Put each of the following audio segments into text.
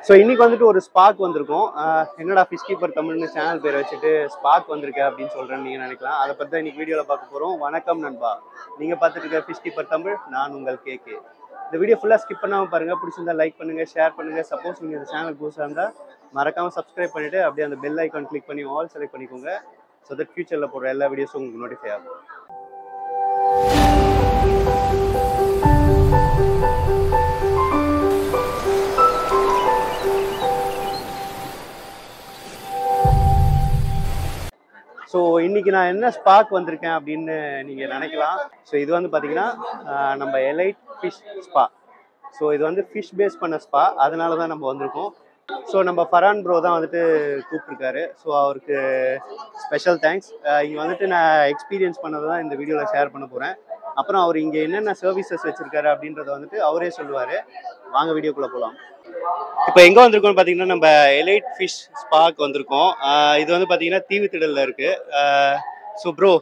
So இன்னைக்கு வந்துட்டு ஒரு ஸ்பார்க் வந்திருக்கும். என்னடா ஃபிஷ் கீப்பர் தமிழ்னு சேனல் பேர் வச்சுட்டு ஸ்பார்க் வந்திருக்கு அப்படின்னு சொல்கிறேன்னு நீங்கள் நினைக்கலாம். அதை பற்றி தான் இன்னைக்கு வீடியோவில் பார்க்க போகிறோம். வணக்கம் நண்பா, நீங்கள் பார்த்துட்டு இருக்க ஃபிஷ் கீப்பர் தமிழ், நான் உங்கள் கேகே. இந்த வீடியோ ஃபுல்லாக ஸ்கிப் பண்ணாமல் பாருங்கள். பிடிச்சிருந்தா லைக் பண்ணுங்கள், ஷேர் பண்ணுங்கள். சப்போஸ் நீங்கள் இந்த சேனல் புதுசாக இருந்தால் மறக்காமல் சப்ஸ்கிரைப் பண்ணிவிட்டு அப்படியே அந்த பெல் ஐக்கான் கிளிக் பண்ணி ஆல் செலக்ட் பண்ணிக்கோங்க. ஸோ தட் ஃபியூச்சரில் போடுற எல்லா வீடியோஸும் உங்களுக்கு நோட்டிஃபை ஆகும். ஸோ இன்றைக்கி நான் என்ன ஸ்பார்க் வந்திருக்கேன் அப்படின்னு நீங்கள் நினைக்கலாம். ஸோ இது வந்து பார்த்தீங்கன்னா நம்ம எலைட் ஃபிஷ் ஸ்பா. ஸோ இது வந்து ஃபிஷ் பேஸ் பண்ண ஸ்பா, அதனால தான் நம்ம வந்திருக்கோம். ஸோ நம்ம ஃபரான் ப்ரோ தான் வந்துட்டு கூப்பிட்ருக்காரு. ஸோ அவருக்கு ஸ்பெஷல் தேங்க்ஸ். இங்கே வந்துட்டு நான் எக்ஸ்பீரியன்ஸ் பண்ணதை தான் இந்த வீடியோவில் ஷேர் பண்ண போகிறேன். அப்புறம் அவர் இங்கே என்னென்ன சர்வீசஸ் வச்சுருக்காரு அப்படின்றத வந்துட்டு அவரே சொல்லுவார். வாங்க வீடியோக்குள்ளே போகலாம். இப்போ எங்கே வந்திருக்கோம்னு பார்த்தீங்கன்னா நம்ம எலைட் ஃபிஷ் ஸ்பார்க் வந்திருக்கோம். இது வந்து பார்த்தீங்கன்னா தீவுத்திடலில் இருக்குது. ஸோ ப்ரோ,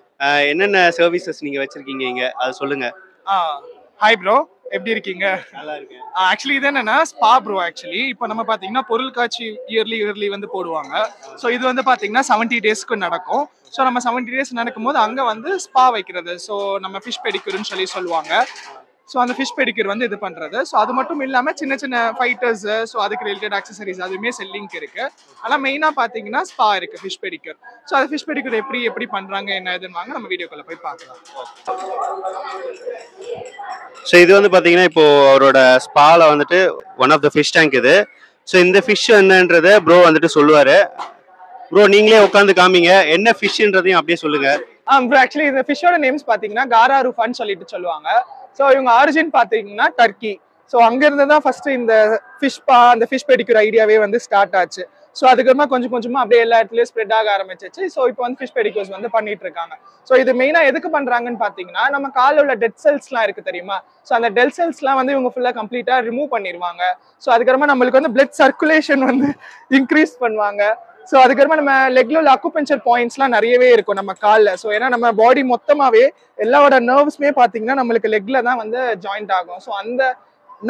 என்னென்ன சர்வீசஸ் நீங்கள் வச்சுருக்கீங்க இங்கே, அதை சொல்லுங்கள். ஹாய் ப்ரோ, எப்படி இருக்கீங்க? நல்லா இருக்கேன். ஆக்சுவலி இது என்னன்னா ஸ்பா ப்ரோ. ஆக்சுவலி இப்போ நம்ம பார்த்தீங்கன்னா பொருள் காட்சி இயர்லி வந்து போடுவாங்க. ஸோ இது வந்து பார்த்தீங்கன்னா 70 டேஸ்க்கு நடக்கும். ஸோ நம்ம 70 டேஸ் நடக்கும்போது அங்கே வந்து ஸ்பா வைக்கிறது. ஸோ நம்ம ஃபிஷ் பெடிக்யூர்னு சொல்லுவாங்க. ஸோ அந்த ஃபிஷ் பெடிக்யூர் வந்து இது பண்ணுறது. ஸோ அது மட்டும் இல்லாமல் சின்ன சின்ன ஃபைட்டர்ஸ், ஸோ அதுக்கு ரிலேட்டட் அக்சசரிஸ் அதுவுமே செல்லிங்க்கு இருக்குது. ஆனால் மெயினாக பார்த்தீங்கன்னா ஸ்பா இருக்குது, ஃபிஷ் பெடிக்யூர். ஸோ அது ஃபிஷ் பெடிக்யூர் எப்படி பண்ணுறாங்க என்ன இதுன்னு வாங்க நம்ம வீடியோக்குள்ளே போய் பார்க்கலாம். ஸோ இது வந்து பார்த்தீங்கன்னா இப்போ அவரோட ஸ்பால வந்துட்டு one of the fish tank இது. ஸோ இந்த ஃபிஷ் என்னன்றதை ப்ரோ வந்துட்டு சொல்லுவார். ப்ரோ நீங்களே உட்காந்து காமிங்க, என்ன ஃபிஷ்ன்றதையும் அப்படியே சொல்லுங்க. ப்ரோ ஆக்சுவலி இந்த ஃபிஷ்ஷோட நேம்ஸ் பார்த்தீங்கன்னா காரா ரூஃபான்னு சொல்லுவாங்க. ஸோ இவங்க ஆரிஜின் பார்த்தீங்கன்னா டர்க்கி. ஸோ அங்கேருந்து தான் ஃபர்ஸ்ட் இந்த ஃபிஷ் பா, அந்த ஃபிஷ் பெடிக்யூர் ஐடியாவே வந்து ஸ்டார்ட் ஆச்சு. ஸோ அதுக்கப்புறமா கொஞ்சம் கொஞ்சமாக அப்படியே எல்லா இடத்துலையும் ஸ்ப்ரெட் ஆக ஆரம்பிச்சிச்சு. ஸோ இப்போ வந்து ஃபிஷ் பெடிக்யூர்ஸ் வந்து பண்ணிட்டு இருக்காங்க. ஸோ இது மெயினாக எதுக்கு பண்ணுறாங்கன்னு பார்த்தீங்கன்னா, நம்ம காலில் உள்ள டெட் செல்ஸ்லாம் இருக்குது தெரியுமா? ஸோ அந்த டெட் செல்ஸ்லாம் வந்து இவங்க ஃபுல்லாக கம்ப்ளீட்டாக ரிமூவ் பண்ணிடுவாங்க. ஸோ அதுக்கப்புறமா நம்மளுக்கு வந்து பிளட் சர்க்குலேஷன் வந்து இன்க்ரீஸ் பண்ணுவாங்க. ஸோ அதுக்கப்புறமா நம்ம லெக்ல உள்ள அக்குபஞ்சர் பாயிண்ட்ஸ்லாம் நிறையவே இருக்கும் நம்ம காலில். ஸோ ஏன்னா நம்ம பாடி மொத்தமாகவே எல்லாவோட நர்வ்ஸ்மே பார்த்தீங்கன்னா நம்மளுக்கு லெக்ல தான் வந்து ஜாயிண்ட் ஆகும். ஸோ அந்த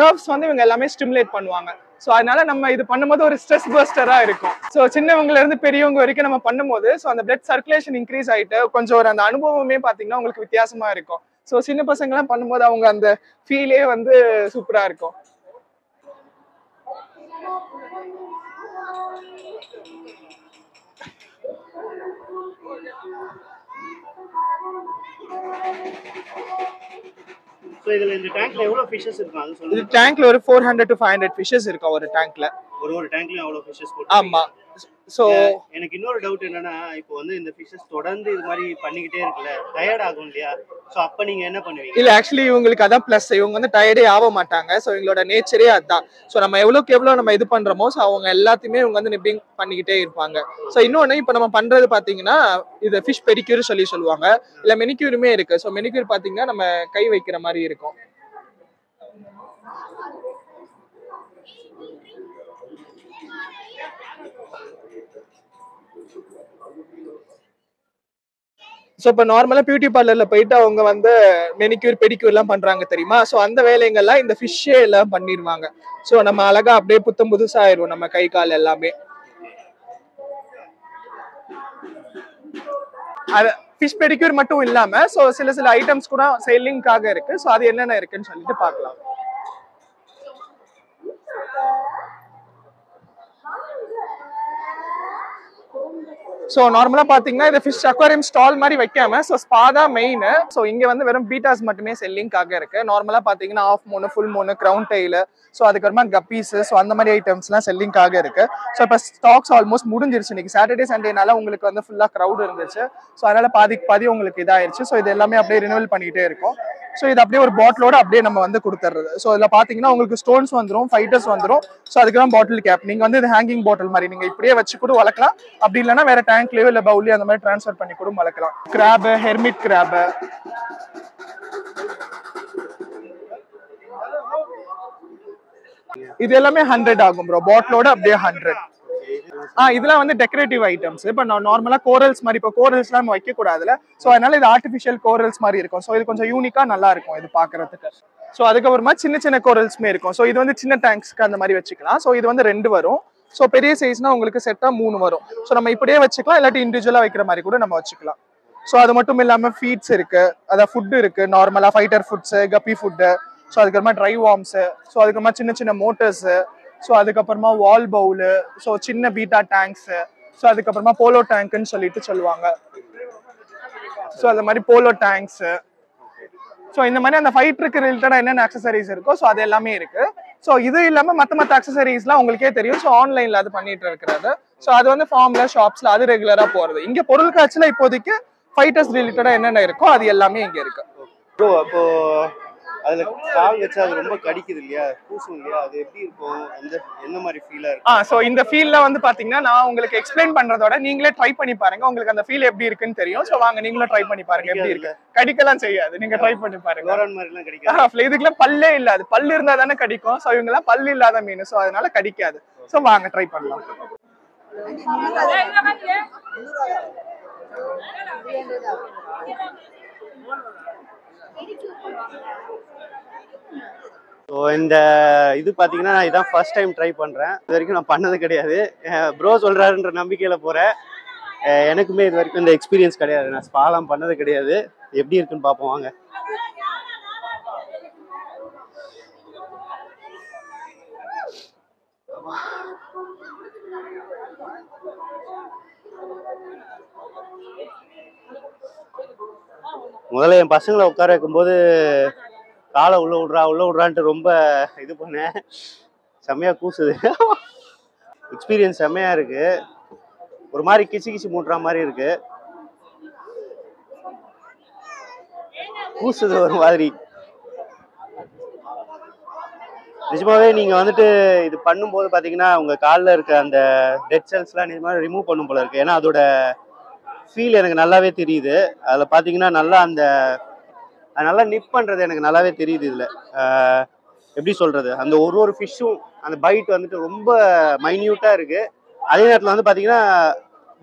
நர்வ்ஸ் வந்து இவங்க எல்லாமே ஸ்டிமுலேட் பண்ணுவாங்க. ஸோ அதனால நம்ம இது பண்ணும்போது ஒரு ஸ்ட்ரெஸ் பஸ்டராக இருக்கும். ஸோ சின்னவங்கல இருந்து பெரியவங்க வரைக்கும் நம்ம பண்ணும்போது ஸோ அந்த பிளட் சர்க்குலேஷன் இன்க்ரீஸ் ஆகிட்டு கொஞ்சம் ஒரு அந்த அனுபவமே பார்த்தீங்கன்னா உங்களுக்கு வித்தியாசமா இருக்கும். ஸோ சின்ன பசங்கலாம் பண்ணும்போது அவங்க அந்த ஃபீலே வந்து சூப்பராக இருக்கும். ஸோ இதில் இந்த டேங்க்ல எவ்வளோ ஃபிஷஸ் இருக்கும் அது சொல்லுங்க. இது டேங்க்ல ஒரு 400 to 500 ஃபிஷஸ் இருக்கும் ஒரு டேங்க்ல. ஒரு டேங்க்லயும் அவ்வளோ ஃபிஷஸ் போட்டு. ஆமா. ஸோ எனக்கு இன்னொரு டவுட் என்னன்னா, இப்போ வந்து இந்த ஃபிஷஸ் தொடர்ந்து இது மாதிரி பண்ணிக்கிட்டே இருக்குல்ல, டயர்ட் ஆகும் இல்லையா? ஸோ அப்போ நீங்க என்ன பண்ணுவீங்க? இல்ல ஆக்சுவலி இவங்களுக்கு அதான் பிளஸ், இவங்க வந்து டயர்டே ஆக மாட்டாங்க. ஸோ இவங்களோட நேச்சரே அதுதான். ஸோ நம்ம எவ்வளோக்கு எவ்வளோ நம்ம இது பண்றோமோ ஸோ அவங்க எல்லாத்தையுமே இவங்க வந்து நிப்பிங் பண்ணிக்கிட்டே இருப்பாங்க. ஸோ இன்னொன்று இப்போ நம்ம பண்றது பார்த்தீங்கன்னா இது ஃபிஷ் பெடிக்யூர் சொல்லுவாங்க. இல்லை மெனிக்யூருமே இருக்கு. ஸோ மெனிக்யூர் பார்த்தீங்கன்னா நம்ம கை வைக்கிற மாதிரி இருக்கும். ஸோ இப்போ நார்மலாக பியூட்டி பார்லரில் போயிட்டு அவங்க வந்து மெனிக்யூர் பெடிக்யூர்லாம் பண்ணுறாங்க தெரியுமா? ஸோ அந்த வேலைங்கள்லாம் இந்த ஃபிஷ்ஷே எல்லாம் பண்ணிடுவாங்க. ஸோ நம்ம அழகா அப்படியே புத்தம் புதுசாக ஆயிடும் நம்ம கை கால் எல்லாமே. அது ஃபிஷ் பெடிக்யூர் மட்டும் இல்லாமல் ஸோ சில ஐட்டம்ஸ் கூட சேலிங்காக இருக்கு. ஸோ அது என்னென்ன இருக்குன்னு சொல்லிட்டு பார்க்கலாம். ஸோ நார்மலாக பார்த்தீங்கன்னா இந்த ஃபிஷ் அக்வாரியம் ஸ்டால் மாதிரி வைக்காம ஸோ ஸ்பா தான் மெயின். ஸோ இங்கே வந்து வெறும் பீட்டாஸ் மட்டுமே செல்லிங்காக இருக்கு. நார்மலாக பார்த்தீங்கன்னா ஆஃப் மூணு, ஃபுல் மூணு, கிரவுன் டெய்லு, ஸோ அதுக்கப்புறமா கப்பீஸ், ஸோ அந்த மாதிரி ஐட்டம்ஸ்லாம் செல்லிங்காக இருக்கு. ஸோ இப்போ ஸ்டாக்ஸ் ஆல்மோஸ்ட் முடிஞ்சிருச்சு. இன்னைக்கு சாட்டர்டே சண்டேனால உங்களுக்கு வந்து ஃபுல்லாக க்ரௌட் இருந்துச்சு. ஸோ அதனால பாதி உங்களுக்கு இதாயிருச்சு. ஸோ இது எல்லாமே அப்படியே ரினிவல் பண்ணிக்கிட்டே இருக்கும். ஸோ இது அப்படியே ஒரு பாட்டிலோட அப்படியே நம்ம வந்து கொடுத்துறது. ஸோ இதில் பார்த்தீங்கன்னா உங்களுக்கு ஸ்டோன்ஸ் வந்துடும், ஃபைட்டர்ஸ் வந்துடும். ஸோ அதுக்கெல்லாம் பாட்டில் கேப் நீங்கள் வந்து இது ஹேங்கிங் பாட்டில் மாதிரி நீங்கள் இப்படியே வச்சு கூட வளர்க்கலாம். அப்படி இல்லைன்னா வேற டேங்க்லயோ இல்லை பவுலியோ அந்த மாதிரி ட்ரான்ஸ்ஃபர் பண்ணி கூட வளர்க்கலாம். கிராபு, ஹெர்மிட் கிராபு, இது எல்லாமே 100 ஆகும் ப்ரோ. பாட்டிலோட அப்படியே 100. இதெல்லாம் இதெல்லாம் வந்து டெக்கரேட்டிவ் ஐட்டம்ஸ். இப்போ நார்மலா கோரல்ஸ் மாதிரி, இப்போ கோரல்ஸ்லாம் நம்ம வைக்க கூடாதுல, ஸோ அதனால இது ஆர்டிஃபிஷியல் கோரல்ஸ் மாதிரி இருக்கும். ஸோ இது கொஞ்சம் யூனிக்கா நல்லா இருக்கும் இது பாக்குறதுக்கு. ஸோ அதுக்கப்புறமா சின்ன சின்ன கோரல்ஸ்மே இருக்கும். ஸோ இது வந்து சின்ன டேங்க்ஸ்க்கு அந்த மாதிரி வச்சுக்கலாம். ஸோ இது வந்து 2 வரும். ஸோ பெரிய சைஸ்னா உங்களுக்கு செட்டா 3 வரும். ஸோ நம்ம இப்படியே வச்சுக்கலாம், இல்லாட்டி இண்டிவிஜுவலா வைக்கிற மாதிரி கூட நம்ம வச்சுக்கலாம். ஸோ அது மட்டும் இல்லாம ஃபீட்ஸ் இருக்கு, அதாவது ஃபுட் இருக்கு, நார்மலா ஃபைட்டர் ஃபுட்ஸ், கப்பி ஃபுட்டு, ஸோ அதுக்கப்புறமா ட்ரை வார்ம்ஸ், ஸோ அதுக்கப்புறமா சின்ன சின்ன மோட்டர்ஸ், ஸோ அதுக்கப்புறமா வால் பவுலு, ஸோ சின்ன பீட்டா டேங்க்ஸ், ஸோ அதுக்கப்புறமா போலோ டேங்க்னு சொல்லுவாங்க. ஸோ அந்த மாதிரி போலோ டேங்க்ஸ், ஸோ இந்த மாதிரி அந்த ஃபைட்டருக்கு ரிலேட்டடா என்னென்ன அக்சசரிஸ் இருக்கோ ஸோ அது எல்லாமே இருக்கு. ஸோ இது இல்லாம மற்ற அக்சசரிஸ்லாம் உங்களுக்கே தெரியும். ஸோ ஆன்லைன்ல அது பண்ணிட்டு இருக்கிறது. ஸோ அது வந்து ஃபார்ம்ல ஷாப்ஸ்ல அது ரெகுலரா போறது. இங்க பொருள் காட்சியில இப்போதைக்கு ஃபைட்டர்ஸ் ரிலேட்டடா என்னென்ன இருக்கோ அது எல்லாமே இங்க இருக்கு. ப்ரோ அப்போ அதுல கால் வச்சா அது ரொம்ப கடிக்குது இல்லையா, கூசும் இல்லையா, அது எப்படி இருக்கும், என்ன மாதிரி ஃபீலா இருக்கு? ஸோ இந்த ஃபீல்ல வந்து பாத்தீங்கன்னா நான் உங்களுக்கு எக்ஸ்பிளைன் பண்றதோட நீங்களே ட்ரை பண்ணி பாருங்க, உங்களுக்கு அந்த ஃபீல் எப்படி இருக்குன்னு தெரியும். ஸோ வாங்க நீங்களும் ட்ரை பண்ணி பாருங்க எப்படி இருக்கு. கடிக்கலாம் செய்யாது, நீங்க ட்ரை பண்ணி பாருங்க. லோரன் மாதிரிலாம் கடிக்காது. இதுக்கெல்லாம் பல்லே இல்லாது, பல்லு இருந்தா தானே கடிக்கும். ஸோ இவங்க எல்லாம் பல்லு இல்லாத மீன், ஸோ அதனால கடிக்காது. ஸோ வாங்க ட்ரை பண்ணலாம். ஸோ இந்த இது பார்த்தீங்கன்னா நான் இதான் ஃபர்ஸ்ட் டைம் ட்ரை பண்ணுறேன். இது வரைக்கும் நான் பண்ணது கிடையாது. ப்ரோ சொல்கிறாருன்ற நம்பிக்கையில் போகிறேன். எனக்குமே இது வரைக்கும் இந்த எக்ஸ்பீரியன்ஸ் கிடையாது, நான் ஸ்பாலாம் பண்ணது கிடையாது. எப்படி இருக்குன்னு பார்ப்போம் வாங்க. முதல்ல என் பசங்களை உட்கார வைக்கும்போது காலை உள்ள விட்றான்ட்டு ரொம்ப இது பண்ணேன். செம்மையா கூசுது. எக்ஸ்பீரியன்ஸ் செம்மையா இருக்கு. ஒரு மாதிரி கிச்சு மூட்டுற மாதிரி இருக்கு, கூசுது ஒரு மாதிரி. நிஜமாவே நீங்க வந்துட்டு இது பண்ணும்போது பாத்தீங்கன்னா உங்க காலில் இருக்க அந்த டெட் செல்ஸ்லாம் நிஜமாக ரிமூவ் பண்ணும் போல இருக்கு. ஏன்னா அதோட ஃபீல் எனக்கு நல்லாவே தெரியுது. அதில் பார்த்தீங்கன்னா நல்லா நல்லா நிப் பண்ணுறது எனக்கு நல்லாவே தெரியுது. இதில் எப்படி சொல்கிறது, அந்த ஒரு ஃபிஷ்ஷும் அந்த பைட் வந்துட்டு ரொம்ப மைன்யூட்டாக இருக்குது. அதே நேரத்தில் வந்து பார்த்தீங்கன்னா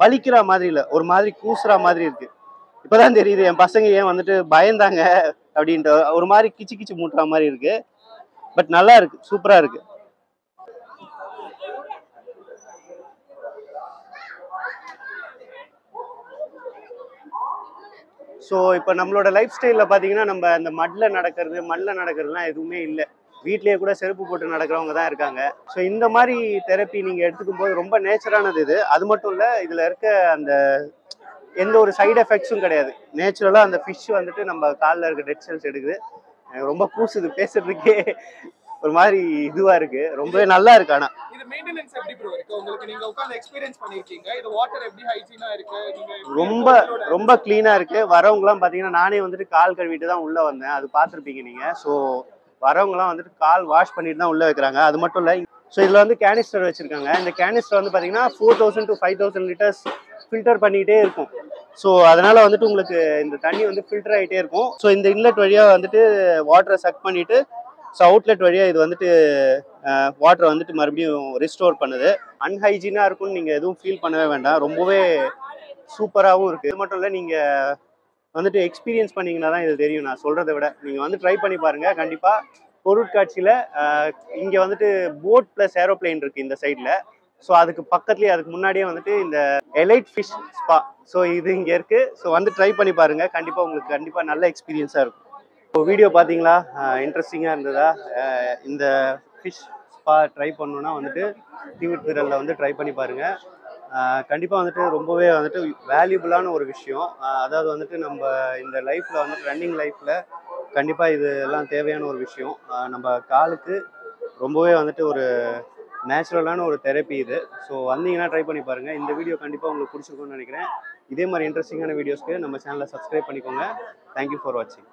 வலிக்கிற மாதிரி இல்லை, ஒரு மாதிரி கூசுற மாதிரி இருக்குது. இப்போ தான் தெரியுது என் பசங்க ஏன் வந்துட்டு பயந்தாங்க அப்படின்ட்டு. ஒரு மாதிரி கிச்சு மூட்டுற மாதிரி இருக்குது. பட் நல்லா இருக்குது, சூப்பராக இருக்குது. ஸோ இப்போ நம்மளோட லைஃப் ஸ்டைலில் பார்த்தீங்கன்னா நம்ம அந்த மண்ணில் நடக்கிறதுலாம் எதுவுமே இல்லை. வீட்லேயே கூட செருப்பு போட்டு நடக்கிறவங்க தான் இருக்காங்க. ஸோ இந்த மாதிரி தெரப்பி நீங்கள் எடுத்துக்கும் போது ரொம்ப நேச்சரானது இது. அது மட்டும் இல்லை, இதில் இருக்க அந்த எந்த ஒரு சைடு எஃபெக்ட்ஸும் கிடையாது. நேச்சுரலாக அந்த ஃபிஷ் வந்துட்டு நம்ம காலில் இருக்க டெட் செல்ஸ் எடுக்குது. எனக்கு ரொம்ப கூசுது, பேசுறதுக்கே ஒரு மாதிரி இதுவா இருக்கு. ரொம்பவே நல்லா இருக்கு. ஆனா இது மெயின்டனன்ஸ் எப்படி ப்ரோ இருக்கு உங்களுக்கு? நீங்க உட்கார்ந்து எக்ஸ்பீரியன்ஸ் பண்ணிருக்கீங்க. இது வாட்டர் எப்படி ஹைஜீனா இருக்கு? நீங்க ரொம்ப க்ளீனா இருக்கு. வரவங்கலாம் பாத்தீங்கன்னா நானே வந்துட்டு கால் கழுவிட்டு தான் உள்ள வந்தேன், அது பார்த்துருப்பீங்க நீங்க. ஸோ வரவங்கலாம் வந்துட்டு கால் வாஷ் பண்ணிட்டு தான் உள்ள வைக்கிறாங்க. அது மட்டும் இல்லை, ஸோ இதில் வந்து கேனிஸ்டர் வச்சிருக்காங்க. இந்த கேனிஸ்டர் வந்து பார்த்தீங்கன்னா 4000 to 5000 லிட்டர்ஸ் ஃபில்டர் பண்ணிக்கிட்டே இருக்கும். ஸோ அதனால வந்துட்டு உங்களுக்கு இந்த தண்ணி வந்து ஃபில்டர் ஆகிட்டே இருக்கும். ஸோ இந்த இன்லெட் வழியாக வந்துட்டு வாட்டரை சக் பண்ணிட்டு, ஸோ அவுட்லெட் வழியாக இது வந்துட்டு வாட்டரை வந்துட்டு மறுபடியும் ரிஸ்டோர் பண்ணுது. அன்ஹைஜீனாக இருக்கும்னு நீங்கள் எதுவும் ஃபீல் பண்ணவே வேண்டாம். ரொம்பவே சூப்பராகவும் இருக்குது. இது மட்டும் இல்லை, நீங்கள் வந்துட்டு எக்ஸ்பீரியன்ஸ் பண்ணிங்கன்னா தான் இது தெரியும். நான் சொல்கிறத விட நீங்கள் வந்து ட்ரை பண்ணி பாருங்கள். கண்டிப்பாக பொருட்காட்சியில் இங்கே வந்துட்டு போட் ப்ளஸ் ஏரோப்ளைன் இருக்குது இந்த சைடில். ஸோ அதுக்கு பக்கத்துலேயே, அதுக்கு முன்னாடியே வந்துட்டு இந்த எலைட் ஃபிஷ் ஸ்பா, ஸோ இது இங்கே இருக்குது. ஸோ வந்து ட்ரை பண்ணி பாருங்கள். கண்டிப்பாக உங்களுக்கு கண்டிப்பாக நல்ல எக்ஸ்பீரியன்ஸாக இருக்கும். இப்போ வீடியோ பார்த்தீங்களா, இன்ட்ரெஸ்டிங்காக இருந்ததா? இந்த ஃபிஷ் ஸ்பா ட்ரை பண்ணணுன்னா வந்துட்டு டிவிட் விரலில் வந்து ட்ரை பண்ணி பாருங்கள். கண்டிப்பாக வந்துட்டு ரொம்பவே வந்துட்டு வேல்யூபிளான ஒரு விஷயம். அதாவது வந்துட்டு நம்ம இந்த லைஃப்பில் வந்துட்டு ரன்னிங் லைஃப்பில் கண்டிப்பாக இது எல்லாம் தேவையான ஒரு விஷயம். நம்ம காலுக்கு ரொம்பவே வந்துட்டு ஒரு நேச்சுரலான ஒரு தெரப்பி இது. ஸோ வந்தீங்கன்னா ட்ரை பண்ணி பாருங்கள். இந்த வீடியோ கண்டிப்பாக உங்களுக்கு பிடிச்சிருக்கும்னு நினைக்கிறேன். இதே மாதிரி இன்ட்ரெஸ்டிங்கான வீடியோஸ்க்கு நம்ம சேனலை சப்ஸ்கிரைப் பண்ணிக்கோங்க. தேங்க்யூ ஃபார் வாட்சிங்.